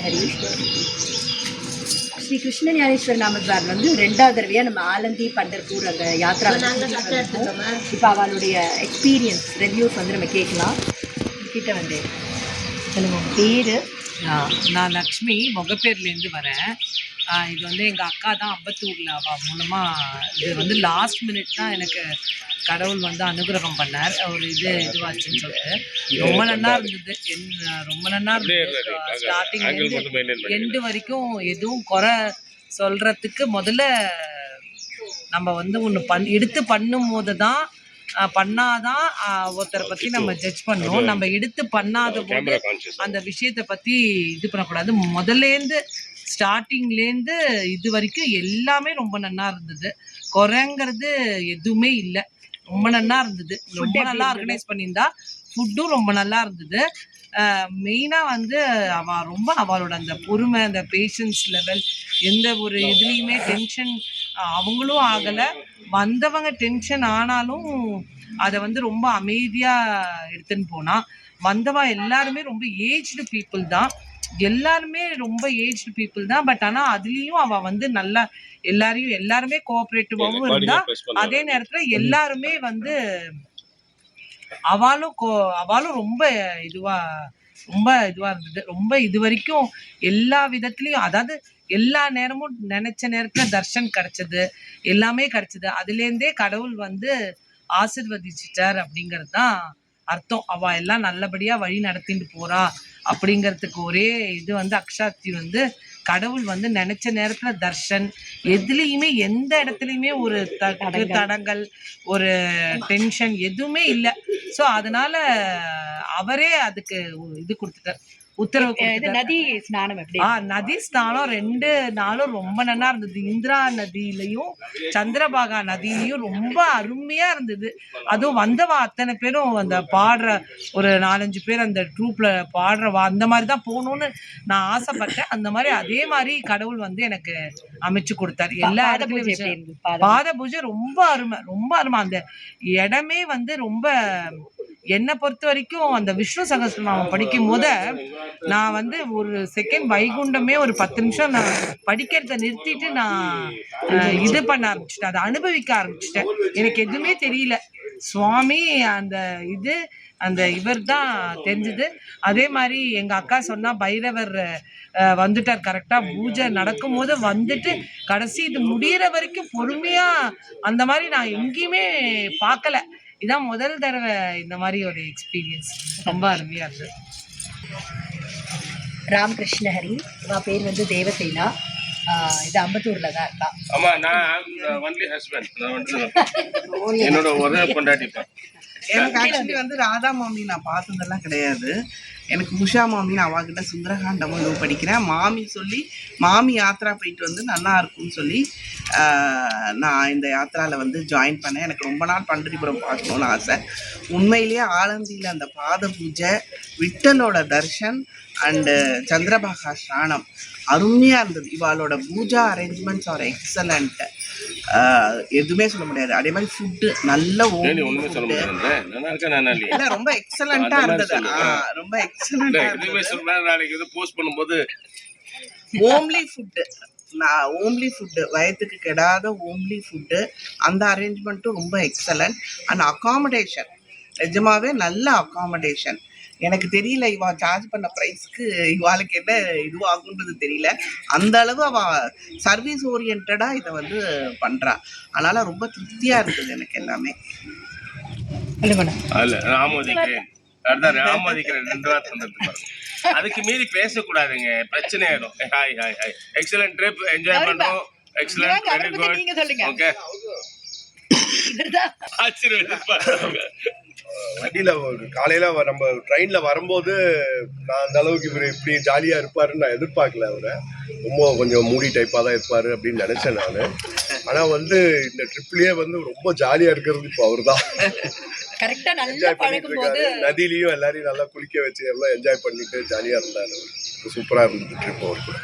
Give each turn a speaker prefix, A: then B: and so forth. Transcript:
A: ஹரி. ஸ்ரீ கிருஷ்ண ஞானேஸ்வர் நாமத்வாரில் வந்து 2வது தடவையாக நம்ம ஆலந்தி பண்டர்பூர் அந்த யாத்ரா இப்போ அவளுடைய எக்ஸ்பீரியன்ஸ் ரிவ்யூஸ் வந்து நம்ம கேட்கலாம். கிட்ட வந்து சொல்லுங்கள் உங்கள் பேர்.
B: நான் லக்ஷ்மி மொகப்பேர்லேருந்து வரேன். இது வந்து எங்கள் அக்கா தான் அம்பத்தூரில் அவள் மூலமாக இது வந்து லாஸ்ட் மினிட் தான் எனக்கு கடவுள் வந்து அனுகிரகம் பண்ணார். ஒரு இதுவாச்சுன்னு சொல்லிட்டு ரொம்ப நல்லா இருந்தது. ரொம்ப நல்லா இருந்தது. ஸ்டார்டிங்லேருந்து எண்டு வரைக்கும் எதுவும் குறை சொல்கிறதுக்கு முதல்ல நம்ம வந்து ஒன்று எடுத்து பண்ணும் போது தான் பண்ணாதான் ஒருத்தரை பற்றி நம்ம ஜட்ஜ் பண்ணணும். நம்ம எடுத்து பண்ணாத போது அந்த விஷயத்தை பற்றி இது பண்ணக்கூடாது. முதல்லேருந்து ஸ்டார்டிங்லேருந்து இது வரைக்கும் எல்லாமே ரொம்ப நல்லா இருந்தது. குறைங்கிறது எதுவுமே இல்லை. ரொம்ப நல்லா இருந்தது. ரொம்ப நல்லா ஆர்கனைஸ் பண்ணியிருந்தா. ஃபுட்டும் ரொம்ப நல்லா இருந்தது. மெயினாக வந்து அவளோட அந்த பொறுமை, அந்த பேஷன்ஸ் லெவல், எந்த ஒரு இதுலேயுமே டென்ஷன் அவங்களும் ஆகலை. வந்தவங்க டென்ஷன் ஆனாலும் அதை வந்து ரொம்ப அமைதியாக எடுத்துன்னு போனால். வந்தவா எல்லாருமே ரொம்ப ஏஜ்டு பீப்புள் தான். எல்லாருமே ரொம்ப ஏஜ்டு பீப்புள் தான். பட் ஆனால் அதுலேயும் அவள் வந்து நல்லா எல்லாருமே கோஆப்ரேட்டிவாகவும் இருந்தா. அதே நேரத்தில் எல்லாருமே வந்து அவளும் ரொம்ப இதுவாக இருந்தது. ரொம்ப இது வரைக்கும் எல்லா விதத்துலேயும், அதாவது எல்லா நேரமும் நினச்ச நேரத்தில் தர்ஷன் கிடச்சது, எல்லாமே கிடச்சிது. அதுலேருந்தே கடவுள் வந்து ஆசிர்வதிச்சிட்டார் அப்படிங்கிறது தான் அர்த்தம். அவள் எல்லாம் நல்லபடியாக வழி நடத்திட்டு போகிறா அப்படிங்கிறதுக்கு ஒரே இது வந்து அக்ஷாத்தி வந்து கடவுள் வந்து நினச்ச நேரத்தில் தர்ஷன், எதுலேயுமே எந்த இடத்துலையுமே ஒரு தடங்கள், ஒரு டென்ஷன் எதுவுமே இல்லை. ஸோ அதனால் அவரே அதுக்கு இது கொடுத்துட்டார், உத்தரவு கொடுத்துட்டார்.
A: நதி ஸ்நானம் எப்படி?
B: நதி ஸ்நானம் 2 நாளும் ரொம்ப நல்லா இருந்தது. இந்திரா நதியிலையும் சந்திரபாகா நதியிலையும் ரொம்ப அருமையாக இருந்தது. அதுவும் வந்தவா அத்தனை பேரும் அந்த பாடுற ஒரு 4-5 பேர் அந்த ட்ரூப்பில் பாடுறவா அந்த மாதிரி தான் போகணுன்னு நான் ஆசைப்பட்டேன். அந்த மாதிரி அதே மாதிரி கடவுள் வந்து எனக்கு அமைச்சு கொடுத்தாரு. எல்லா இடத்துலையும் பாத பூஜை ரொம்ப அருமை, ரொம்ப அருமை. அந்த இடமே வந்து ரொம்ப, என்னை பொறுத்த வரைக்கும் அந்த விஷ்ணு சகஸ்ரநாமம் படிக்கும் போது நான் வந்து ஒரு செகண்ட் வைகுண்டமே ஒரு 10 நிமிஷம் நான் படிக்கிறத நிறுத்திட்டு நான் இது பண்ண ஆரம்பிச்சிட்டேன், அதை அனுபவிக்க ஆரம்பிச்சிட்டேன். எனக்கு எதுவுமே தெரியல. சுவாமி அந்த இவர் தான் தெரிஞ்சுது. அதே மாதிரி எங்கள் அக்கா சொன்னால் பைரவர் வந்துட்டார் கரெக்டாக பூஜை நடக்கும் போது வந்துட்டு கடைசி இது முடிகிற வரைக்கும் பொறுமையாக. அந்த மாதிரி நான் எங்கேயுமே பார்க்கல. இதான் முதல் தடவை இந்த மாதிரி ஒரு எக்ஸ்பீரியன்ஸ். ரொம்ப அருமையாக இருந்தது.
A: ராமகிருஷ்ண ஹரி, இவன் பேர் வந்து தேவசேனா. இது அம்பத்தூரில் தான் இருக்கா.
C: ஆமாம், நான் ஒன்லி ஹஸ்பண்ட். நான் வந்து என்னோட ஒரே பொண்டாட்டிப்பேன்.
D: எனக்கு ஆக்சுவலி வந்து ராதா மாமி நான் பார்த்ததெல்லாம் கிடையாது. எனக்கு உஷா மாமின்னு அவகிட்ட சுந்தரகாண்டமும் இதுவும் படிக்கிறேன். மாமி யாத்ரா போயிட்டு வந்து நல்லா இருக்கும்னு சொல்லி நான் இந்த யாத்திராவில் வந்து ஜாயின் பண்ணேன். எனக்கு ரொம்ப நாள் பண்டரிபுரம் பார்க்கணுன்னு ஆசை. உண்மையிலேயே ஆலந்தியில் அந்த பாத பூஜை, விட்டலோட தர்ஷன் அண்டு சந்திரபாகா ஸ்நானம் அருமையாக இருந்தது. இவாளோட பூஜா அரேஞ்ச்மெண்ட்ஸ் ஆர் எக்ஸலண்ட். எதுவுமே சொல்ல முடியாது. அதே மாதிரி ஃபுட்டு நல்ல ரொம்ப எக்ஸலண்டா இருந்தது. ரொம்ப எக்ஸலண்டா ஓம்லி ஃபுட்டு வயத்துக்கு கெடாத ஓம்லி ஃபுட்டு. அந்த அரேஞ்ச்மெண்ட்டும் ரொம்ப எக்ஸலண்ட். அண்ட் அகாமடேஷன் நிஜமாவே நல்ல அகாமடேஷன். எனக்கு தெரியல இவா சார்ஜ் பண்ண ப்ரைஸ்க்கு இவாளுக்கு என்ன இதுவாகுன்றது தெரியல. அந்த அளவு அவள் சர்வீஸ் ஓரியன்டாக இதை வந்து பண்ணுறா. அதனால் ரொம்ப திருப்தியாக இருந்தது எனக்கு எல்லாமே.
C: அதுக்கு மீறி பேசக்கூடாதுங்க, பிரச்சனை ஆயிடும். Hi hi hi, excellent trip, enjoy பண்ணோம். Excellent, very good. ஓகே,
E: வண்டியில் காலையில் நம்ம ட்ரெயினில் வரும்போது நான் அந்த அளவுக்கு இவர் இப்படி ஜாலியாக இருப்பாருன்னு நான் எதிர்பார்க்கல. அவரை ரொம்ப கொஞ்சம் மூடி டைப்பாக தான் இருப்பார் அப்படின்னு நினச்சேன் நான். ஆனால் வந்து இந்த ட்ரிப்லேயே வந்து ரொம்ப ஜாலியாக இருக்கிறது இப்போ அவர் தான். என்ஜாய் பண்ணிட்டு இருக்காரு. நதியிலையும் எல்லாரையும் நல்லா குளிக்க வச்சு எல்லாம் என்ஜாய் பண்ணிட்டு ஜாலியாக இருந்தார். சூப்பராக இருந்தது ட்ரிப் அவர் கூட.